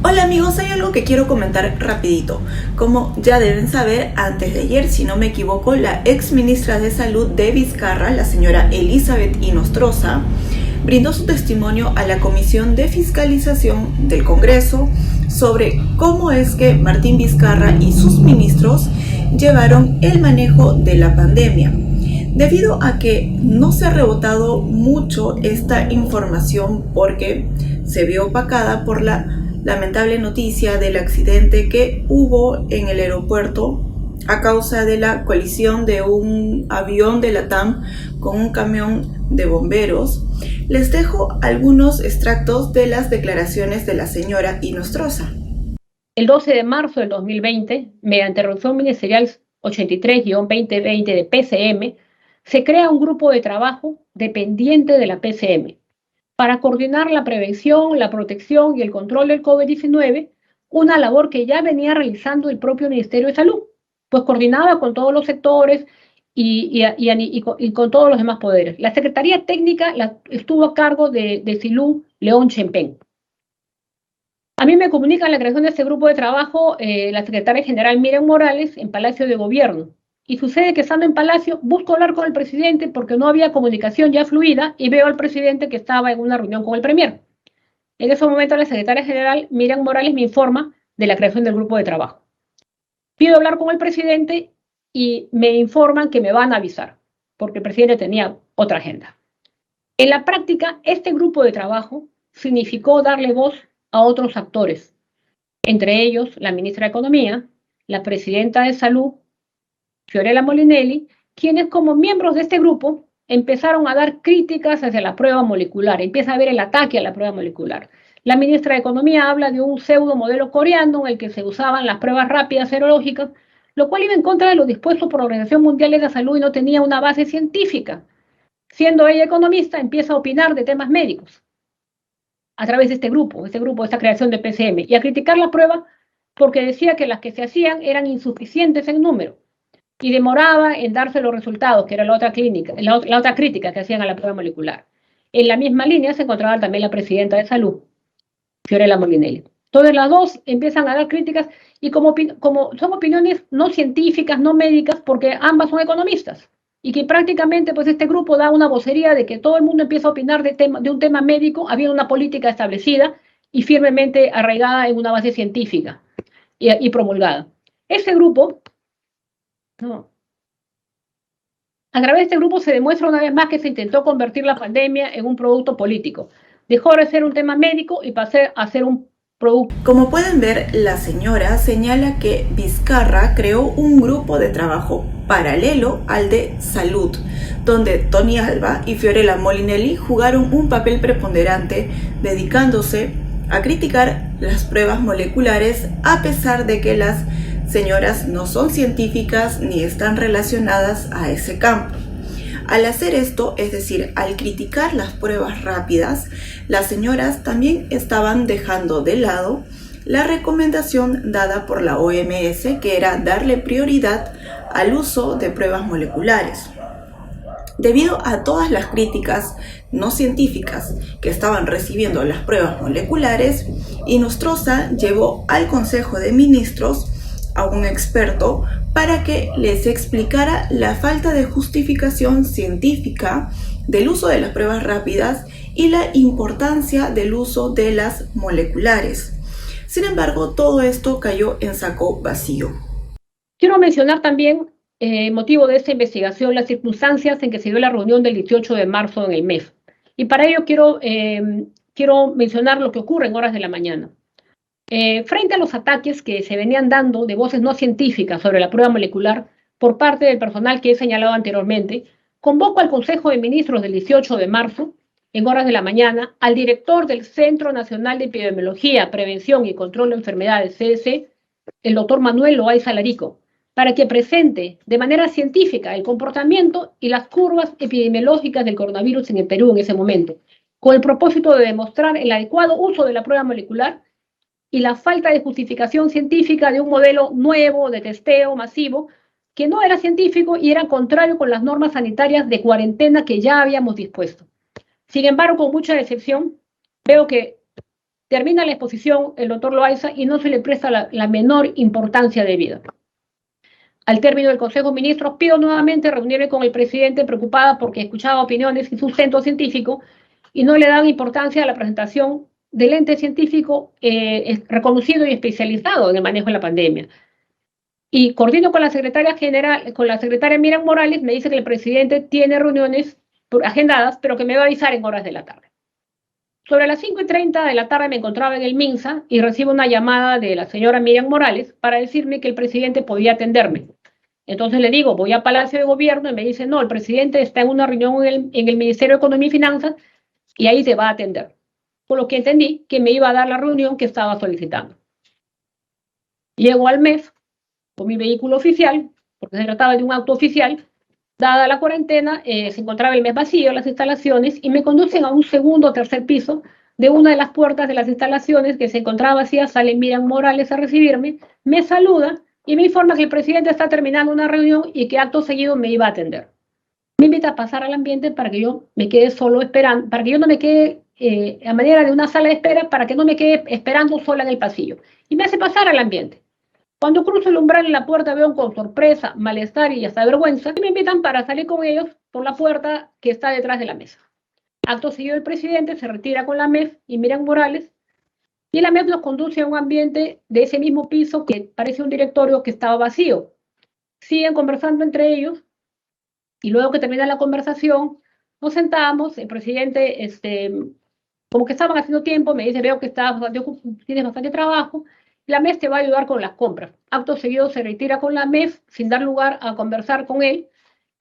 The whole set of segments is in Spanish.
Hola amigos, hay algo que quiero comentar rapidito. Como ya deben saber, antes de ayer, si no me equivoco, la ex ministra de Salud de Vizcarra, la señora Elizabeth Inostroza, brindó su testimonio a la Comisión de Fiscalización del Congreso sobre cómo es que Martín Vizcarra y sus ministros llevaron el manejo de la pandemia. Debido a que no se ha rebotado mucho esta información porque se vio opacada por la lamentable noticia del accidente que hubo en el aeropuerto a causa de la colisión de un avión de LATAM con un camión de bomberos, les dejo algunos extractos de las declaraciones de la señora Inostroza. El 12 de marzo del 2020, mediante resolución ministerial 83-2020 de PCM, se crea un grupo de trabajo dependiente de la PCM para coordinar la prevención, la protección y el control del COVID-19, una labor que ya venía realizando el propio Ministerio de Salud, pues coordinaba con todos los sectores y con todos los demás poderes. La Secretaría Técnica estuvo a cargo de Silú León Chempén. A mí me comunican la creación de este grupo de trabajo la secretaria general Miriam Morales en Palacio de Gobierno. Y sucede que estando en Palacio busco hablar con el presidente porque no había comunicación ya fluida y veo al presidente que estaba en una reunión con el premier. En ese momento la secretaria general Miriam Morales me informa de la creación del grupo de trabajo. Pido hablar con el presidente y me informan que me van a avisar porque el presidente tenía otra agenda. En la práctica, este grupo de trabajo significó darle voz a otros actores, entre ellos la ministra de Economía, la presidenta de Salud, Fiorella Molinelli, quienes como miembros de este grupo empezaron a dar críticas hacia la prueba molecular, empieza a ver el ataque a la prueba molecular. La ministra de Economía habla de un pseudo modelo coreano en el que se usaban las pruebas rápidas serológicas, lo cual iba en contra de lo dispuesto por la Organización Mundial de la Salud y no tenía una base científica. Siendo ella economista, empieza a opinar de temas médicos a través de este grupo, esta creación de PCM, y a criticar la prueba porque decía que las que se hacían eran insuficientes en número y demoraba en darse los resultados, que era la otra crítica que hacían a la prueba molecular. En la misma línea se encontraba también la presidenta de Salud, Fiorella Molinelli. Entonces las dos empiezan a dar críticas y como son opiniones no científicas, no médicas, porque ambas son economistas, y que prácticamente pues este grupo da una vocería de que todo el mundo empieza a opinar de un tema médico, habiendo una política establecida y firmemente arraigada en una base científica y promulgada. Este grupo, ¿no? A través de este grupo se demuestra una vez más que se intentó convertir la pandemia en un producto político. Dejó de ser un tema médico y pasó a ser un producto. Como pueden ver, la señora señala que Vizcarra creó un grupo de trabajo paralelo al de Salud, donde Tony Alva y Fiorella Molinelli jugaron un papel preponderante dedicándose a criticar las pruebas moleculares a pesar de que las señoras no son científicas ni están relacionadas a ese campo. Al hacer esto, es decir, al criticar las pruebas rápidas, las señoras también estaban dejando de lado la recomendación dada por la OMS, que era darle prioridad al uso de pruebas moleculares. Debido a todas las críticas no científicas que estaban recibiendo las pruebas moleculares, Inostroza llevó al Consejo de Ministros a un experto para que les explicara la falta de justificación científica del uso de las pruebas rápidas y la importancia del uso de las moleculares. Sin embargo, todo esto cayó en saco vacío. Quiero mencionar también, motivo de esta investigación, las circunstancias en que se dio la reunión del 18 de marzo en el MEF. Y para ello quiero mencionar lo que ocurre en horas de la mañana. Frente a los ataques que se venían dando de voces no científicas sobre la prueba molecular por parte del personal que he señalado anteriormente, convoco al Consejo de Ministros del 18 de marzo, en horas de la mañana, al director del Centro Nacional de Epidemiología, Prevención y Control de Enfermedades, CDC, el doctor Manuel Loaiza Larico, para que presente de manera científica el comportamiento y las curvas epidemiológicas del coronavirus en el Perú en ese momento, con el propósito de demostrar el adecuado uso de la prueba molecular y la falta de justificación científica de un modelo nuevo de testeo masivo que no era científico y era contrario con las normas sanitarias de cuarentena que ya habíamos dispuesto. Sin embargo, con mucha decepción, veo que Termina la exposición el doctor Loaiza y no se le presta la menor importancia debida. Al término del Consejo de Ministros, pido nuevamente reunirme con el presidente preocupada porque escuchaba opiniones sin sustento científico y no le dan importancia a la presentación del ente científico reconocido y especializado en el manejo de la pandemia. Y coordino con la secretaria general, con la secretaria Miriam Morales, me dice que el presidente tiene reuniones agendadas, pero que me va a avisar en horas de la tarde. Sobre las 5:30 de la tarde me encontraba en el MINSA y recibo una llamada de la señora Miriam Morales para decirme que el presidente podía atenderme. Entonces le digo, voy a Palacio de Gobierno y me dice, no, el presidente está en una reunión en el Ministerio de Economía y Finanzas y ahí se va a atender. Por lo que entendí que me iba a dar la reunión que estaba solicitando. Llego al MEF con mi vehículo oficial, porque se trataba de un auto oficial. Dada la cuarentena, se encontraba el MEF vacío, las instalaciones, y me conducen a un segundo o tercer piso. De una de las puertas de las instalaciones que se encontraba vacía, sale Miriam Morales a recibirme, me saluda y me informa que el presidente está terminando una reunión y que acto seguido me iba a atender. Me invita a pasar al ambiente para que yo me quede solo esperando, para que yo no me quede a manera de una sala de espera, para que no me quede esperando sola en el pasillo. Y me hace pasar al ambiente. Cuando cruzo el umbral en la puerta veo con sorpresa, malestar y hasta vergüenza y me invitan para salir con ellos por la puerta que está detrás de la mesa. Acto seguido el presidente se retira con la MEF y Miriam Morales y la MEF los conduce a un ambiente de ese mismo piso que parece un directorio que estaba vacío. Siguen conversando entre ellos y luego que termina la conversación nos sentamos, el presidente como que estaban haciendo tiempo, me dice, veo que tienes bastante trabajo, la MEF te va a ayudar con las compras. Acto seguido se retira con la MEF sin dar lugar a conversar con él.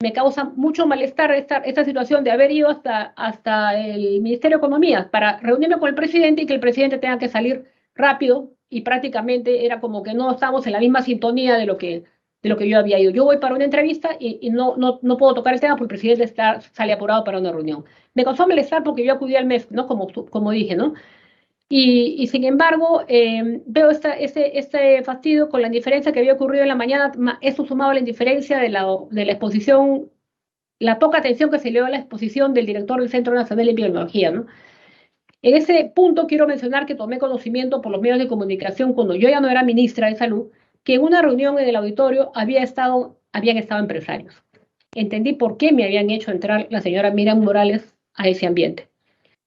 Me causa mucho malestar esta situación de haber ido hasta el Ministerio de Economía para reunirme con el presidente y que el presidente tenga que salir rápido y prácticamente era como que no estamos en la misma sintonía de lo que yo había ido. Yo voy para una entrevista y no puedo tocar el tema porque el presidente sale apurado para una reunión. Me causó malestar porque yo acudí al MEF, ¿no? Como dije, ¿no? Y sin embargo, veo este fastidio con la indiferencia que había ocurrido en la mañana, eso sumado a la indiferencia de la exposición, la poca atención que se le dio a la exposición del director del Centro Nacional de Epidemiología, ¿no? En ese punto quiero mencionar que tomé conocimiento por los medios de comunicación cuando yo ya no era ministra de Salud, que en una reunión en el auditorio habían estado empresarios. Entendí por qué me habían hecho entrar la señora Miriam Morales a ese ambiente.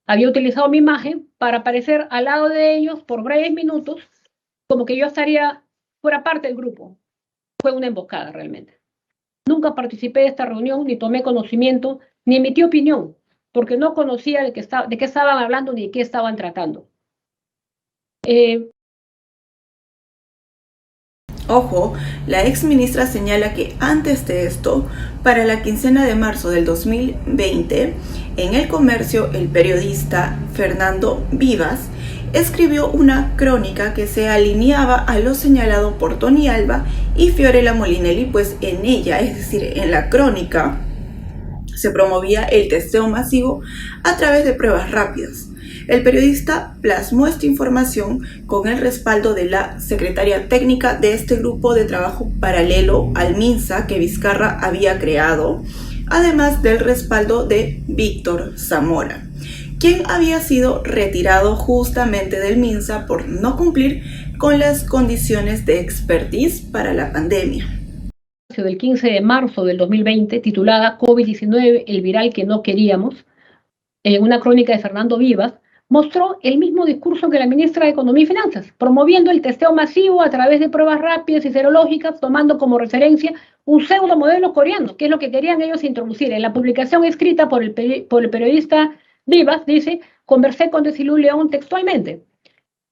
Había utilizado mi imagen para aparecer al lado de ellos por breves minutos, como que yo fuera parte del grupo. Fue una emboscada realmente. Nunca participé de esta reunión, ni tomé conocimiento, ni emití opinión, porque no conocía de qué estaban hablando ni de qué estaban tratando. Ojo, la exministra señala que antes de esto, para la quincena de marzo del 2020, en El Comercio, el periodista Fernando Vivas escribió una crónica que se alineaba a lo señalado por Tony Alba y Fiorella Molinelli, pues en ella, es decir, en la crónica, se promovía el testeo masivo a través de pruebas rápidas. El periodista plasmó esta información con el respaldo de la secretaria técnica de este grupo de trabajo paralelo al MINSA que Vizcarra había creado, además del respaldo de Víctor Zamora, quien había sido retirado justamente del MINSA por no cumplir con las condiciones de expertise para la pandemia. Del 15 de marzo del 2020, titulada COVID-19, el viral que no queríamos, en una crónica de Fernando Vivas, mostró el mismo discurso que la ministra de Economía y Finanzas, promoviendo el testeo masivo a través de pruebas rápidas y serológicas, tomando como referencia un pseudo modelo coreano, que es lo que querían ellos introducir. En la publicación escrita por el periodista Vivas, dice, conversé con Desilu León textualmente,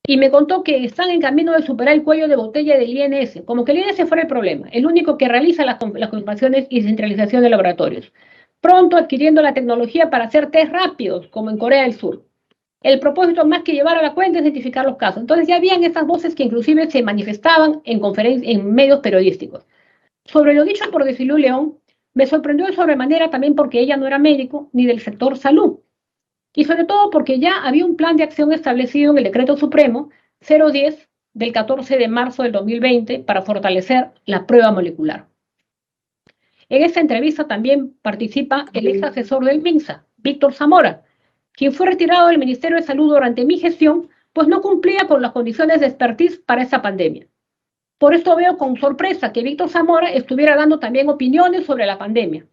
y me contó que están en camino de superar el cuello de botella del INS, como que el INS fuera el problema, el único que realiza las confirmaciones y centralización de laboratorios, pronto adquiriendo la tecnología para hacer test rápidos, como en Corea del Sur. El propósito más que llevar a la cuenta es identificar los casos. Entonces ya habían estas voces que inclusive se manifestaban en medios periodísticos. Sobre lo dicho por Desilu León, me sorprendió de sobremanera también porque ella no era médico ni del sector salud. Y sobre todo porque ya había un plan de acción establecido en el Decreto Supremo 010 del 14 de marzo del 2020 para fortalecer la prueba molecular. En esta entrevista también participa el ex asesor del MINSA, Víctor Zamora, quien fue retirado del Ministerio de Salud durante mi gestión pues no cumplía con las condiciones de expertise para esta pandemia. Por esto veo con sorpresa que Víctor Zamora estuviera dando también opiniones sobre la pandemia.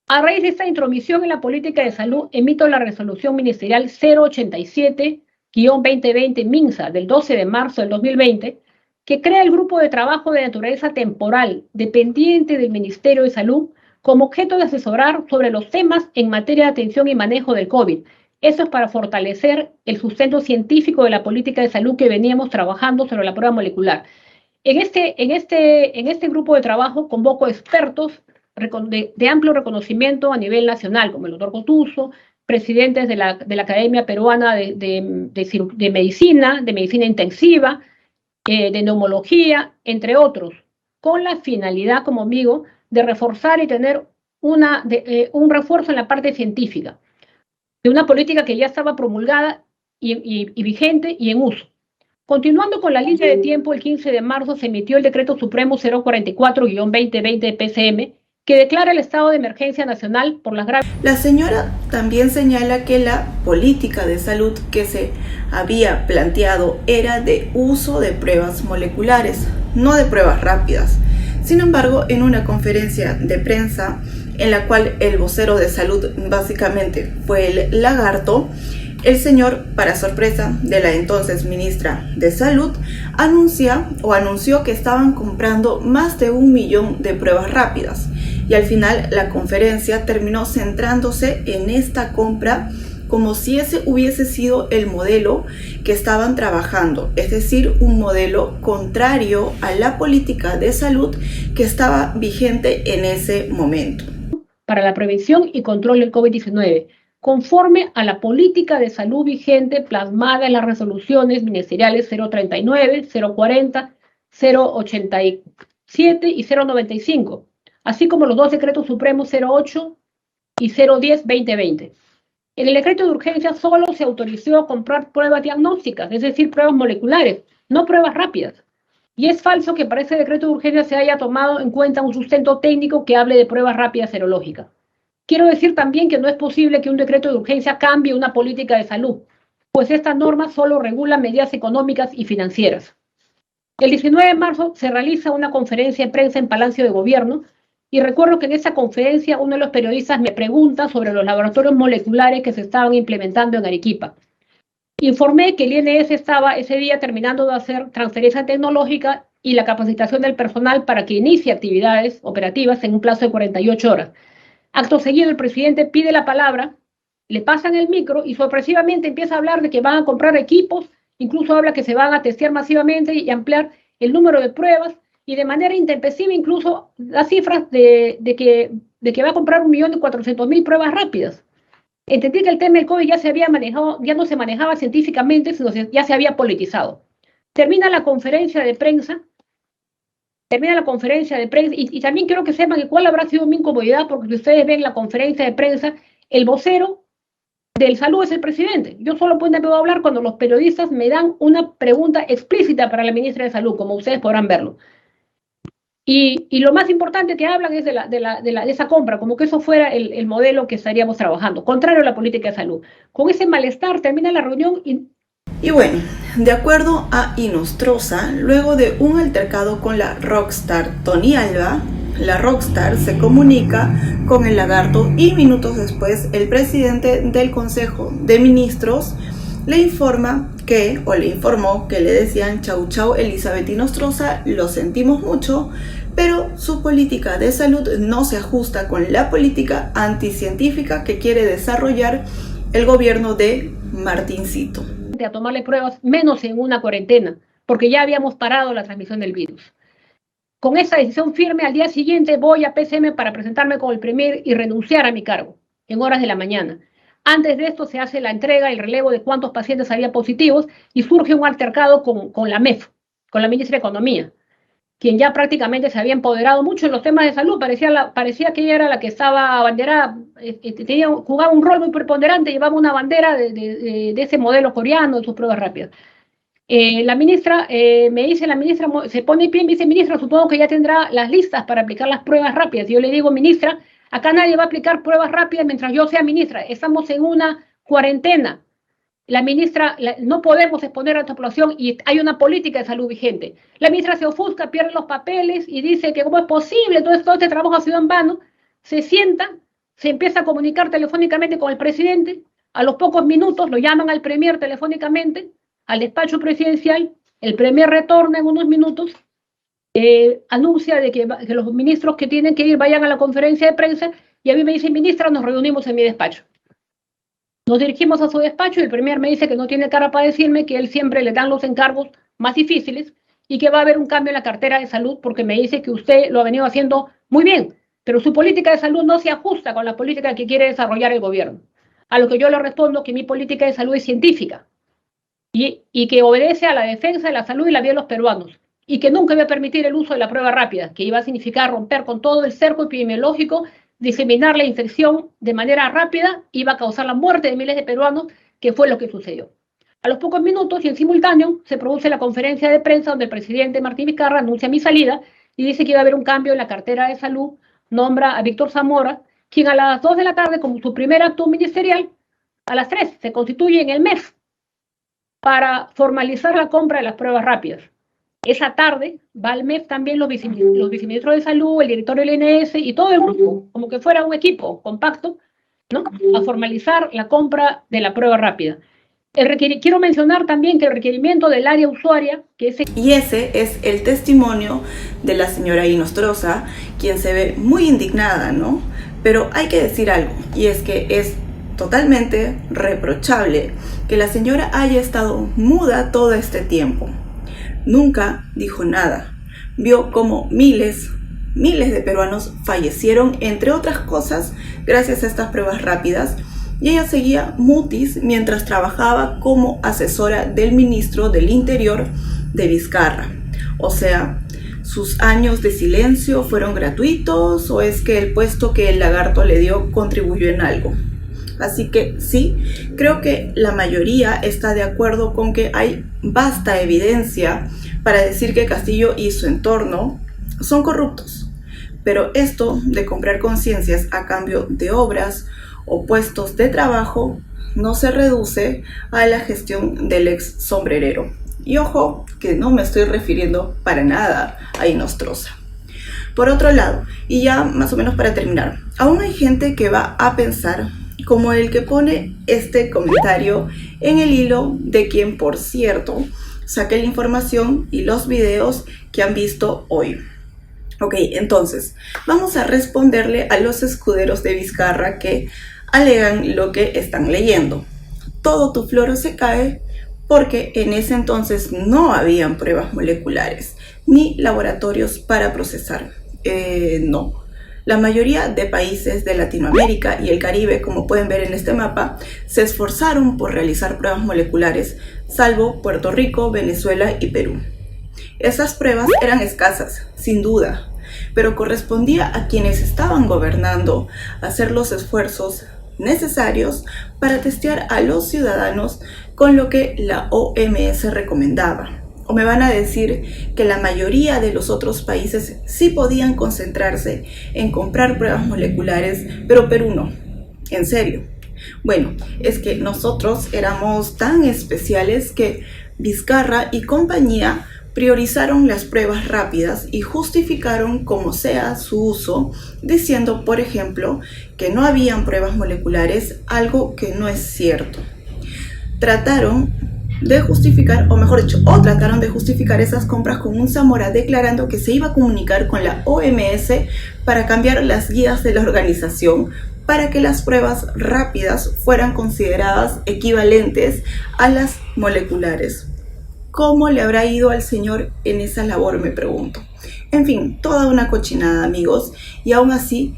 A raíz de esta intromisión en la política de salud, emito la resolución ministerial 087-2020 MINSA del 12 de marzo del 2020, que crea el grupo de trabajo de naturaleza temporal dependiente del Ministerio de Salud como objeto de asesorar sobre los temas en materia de atención y manejo del COVID. Eso es para fortalecer el sustento científico de la política de salud que veníamos trabajando sobre la prueba molecular. En este grupo de trabajo convoco expertos de amplio reconocimiento a nivel nacional, como el doctor Cotuso, presidentes de la Academia Peruana de Medicina Intensiva, de Neumología, entre otros, con la finalidad, como digo, de reforzar y tener un refuerzo en la parte científica, de una política que ya estaba promulgada y vigente y en uso. Continuando con la línea de tiempo, el 15 de marzo se emitió el Decreto Supremo 044-2020 de PCM, que declara el estado de emergencia nacional por las graves... La señora también señala que la política de salud que se había planteado era de uso de pruebas moleculares, no de pruebas rápidas. Sin embargo, en una conferencia de prensa en la cual el vocero de salud básicamente fue el Lagarto, el señor, para sorpresa de la entonces ministra de Salud, anunció que estaban comprando más de 1 millón de pruebas rápidas. Y al final la conferencia terminó centrándose en esta compra como si ese hubiese sido el modelo que estaban trabajando, es decir, un modelo contrario a la política de salud que estaba vigente en ese momento. Para la prevención y control del COVID-19, conforme a la política de salud vigente plasmada en las resoluciones ministeriales 039, 040, 087 y 095, así como los dos decretos supremos 08 y 010-2020. En el decreto de urgencia solo se autorizó a comprar pruebas diagnósticas, es decir, pruebas moleculares, no pruebas rápidas. Y es falso que para ese decreto de urgencia se haya tomado en cuenta un sustento técnico que hable de pruebas rápidas serológicas. Quiero decir también que no es posible que un decreto de urgencia cambie una política de salud, pues esta norma solo regula medidas económicas y financieras. El 19 de marzo se realiza una conferencia de prensa en Palacio de Gobierno y recuerdo que en esa conferencia uno de los periodistas me pregunta sobre los laboratorios moleculares que se estaban implementando en Arequipa. Informé que el INS estaba ese día terminando de hacer transferencia tecnológica y la capacitación del personal para que inicie actividades operativas en un plazo de 48 horas. Acto seguido, el presidente pide la palabra, le pasan el micro y sorpresivamente empieza a hablar de que van a comprar equipos, incluso habla que se van a testear masivamente y ampliar el número de pruebas y de manera intempestiva incluso las cifras de que va a comprar 1.400.000 pruebas rápidas. Entendí que el tema del COVID ya se había manejado, ya no se manejaba científicamente, sino ya se había politizado. Termina la conferencia de prensa y también quiero que sepan que cuál habrá sido mi incomodidad, porque si ustedes ven la conferencia de prensa, el vocero del salud es el presidente. Yo solo puedo hablar cuando los periodistas me dan una pregunta explícita para la ministra de Salud, como ustedes podrán verlo. Y lo más importante que hablan es de esa compra, como que eso fuera el modelo que estaríamos trabajando, contrario a la política de salud. Con ese malestar termina la reunión y bueno, de acuerdo a Inostroza, luego de un altercado con la rockstar Tony Alva, la rockstar se comunica con el Lagarto y minutos después el presidente del Consejo de Ministros le informó que le decían chau chau Elizabeth Inostroza, lo sentimos mucho, pero su política de salud no se ajusta con la política anticientífica que quiere desarrollar el gobierno de Martincito. A tomarle pruebas, menos en una cuarentena, porque ya habíamos parado la transmisión del virus. Con esa decisión firme, al día siguiente voy a PCM para presentarme con el Premier y renunciar a mi cargo, en horas de la mañana. Antes de esto se hace la entrega, el relevo de cuántos pacientes había positivos y surge un altercado con la MEF, con la ministra de Economía, quien ya prácticamente se había empoderado mucho en los temas de salud. Parecía que ella era la que estaba abanderada, jugaba un rol muy preponderante, llevaba una bandera de ese modelo coreano, de sus pruebas rápidas. La ministra se pone en pie y me dice, ministra, supongo que ya tendrá las listas para aplicar las pruebas rápidas. Y yo le digo, ministra, acá nadie va a aplicar pruebas rápidas mientras yo sea ministra. Estamos en una cuarentena. la ministra, no podemos exponer a nuestra población y hay una política de salud vigente. La ministra se ofusca, pierde los papeles y dice que cómo es posible, todo este trabajo ha sido en vano. Se sienta, se empieza a comunicar telefónicamente con el presidente, a los pocos minutos lo llaman al premier telefónicamente, al despacho presidencial, el premier retorna en unos minutos, anuncia de que los ministros que tienen que ir vayan a la conferencia de prensa y a mí me dicen, ministra, nos reunimos en mi despacho. Nos dirigimos a su despacho y el premier me dice que no tiene cara para decirme que él siempre le dan los encargos más difíciles y que va a haber un cambio en la cartera de salud porque me dice que usted lo ha venido haciendo muy bien, pero su política de salud no se ajusta con la política que quiere desarrollar el gobierno. A lo que yo le respondo que mi política de salud es científica y que obedece a la defensa de la salud y la vida de los peruanos y que nunca iba a permitir el uso de la prueba rápida, que iba a significar romper con todo el cerco epidemiológico, diseminar la infección de manera rápida, iba a causar la muerte de miles de peruanos, que fue lo que sucedió. A los pocos minutos y en simultáneo se produce la conferencia de prensa donde el presidente Martín Vizcarra anuncia mi salida y dice que iba a haber un cambio en la cartera de salud, nombra a Víctor Zamora, quien a las 2 de la tarde, como su primer acto ministerial, a las 3 se constituye en el MEF para formalizar la compra de las pruebas rápidas. Esa tarde va al MEF también los viceministros de salud, el director del INS y todo el grupo, como que fuera un equipo compacto, ¿no? A formalizar la compra de la prueba rápida. Quiero mencionar también que el requerimiento del área usuaria, Y ese es el testimonio de la señora Inostroza, quien se ve muy indignada, ¿no? Pero hay que decir algo, y es que es totalmente reprochable que la señora haya estado muda todo este tiempo. Nunca dijo nada. Vio como miles de peruanos fallecieron, entre otras cosas, gracias a estas pruebas rápidas, y ella seguía mutis mientras trabajaba como asesora del ministro del Interior de Vizcarra. O sea, ¿sus años de silencio fueron gratuitos o es que el puesto que el lagarto le dio contribuyó en algo? Así que sí, creo que la mayoría está de acuerdo con que hay vasta evidencia para decir que Castillo y su entorno son corruptos. Pero esto de comprar conciencias a cambio de obras o puestos de trabajo no se reduce a la gestión del ex sombrerero. Y ojo, que no me estoy refiriendo para nada a Inostroza. Por otro lado, y ya más o menos para terminar, aún hay gente que va a pensar como el que pone este comentario en el hilo, de quien, por cierto, saqué la información y los videos que han visto hoy. Ok, entonces, vamos a responderle a los escuderos de Vizcarra que alegan lo que están leyendo. Todo tu floro se cae porque en ese entonces no habían pruebas moleculares ni laboratorios para procesar. No. La mayoría de países de Latinoamérica y el Caribe, como pueden ver en este mapa, se esforzaron por realizar pruebas moleculares, salvo Puerto Rico, Venezuela y Perú. Esas pruebas eran escasas, sin duda, pero correspondía a quienes estaban gobernando hacer los esfuerzos necesarios para testear a los ciudadanos con lo que la OMS recomendaba. O me van a decir que la mayoría de los otros países sí podían concentrarse en comprar pruebas moleculares, pero Perú no. ¿En serio? Bueno, es que nosotros éramos tan especiales que Vizcarra y compañía priorizaron las pruebas rápidas y justificaron como sea su uso, diciendo, por ejemplo, que no habían pruebas moleculares, algo que no es cierto. Trataron de justificar esas compras con un Zamora declarando que se iba a comunicar con la OMS para cambiar las guías de la organización para que las pruebas rápidas fueran consideradas equivalentes a las moleculares. ¿Cómo le habrá ido al señor en esa labor, me pregunto? En fin, toda una cochinada, amigos, y aún así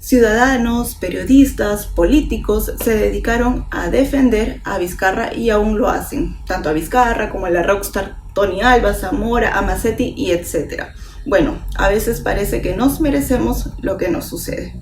ciudadanos, periodistas, políticos se dedicaron a defender a Vizcarra y aún lo hacen, tanto a Vizcarra como a la rockstar Tony Alva, Zamora, a Macetti y etc. Bueno, a veces parece que nos merecemos lo que nos sucede.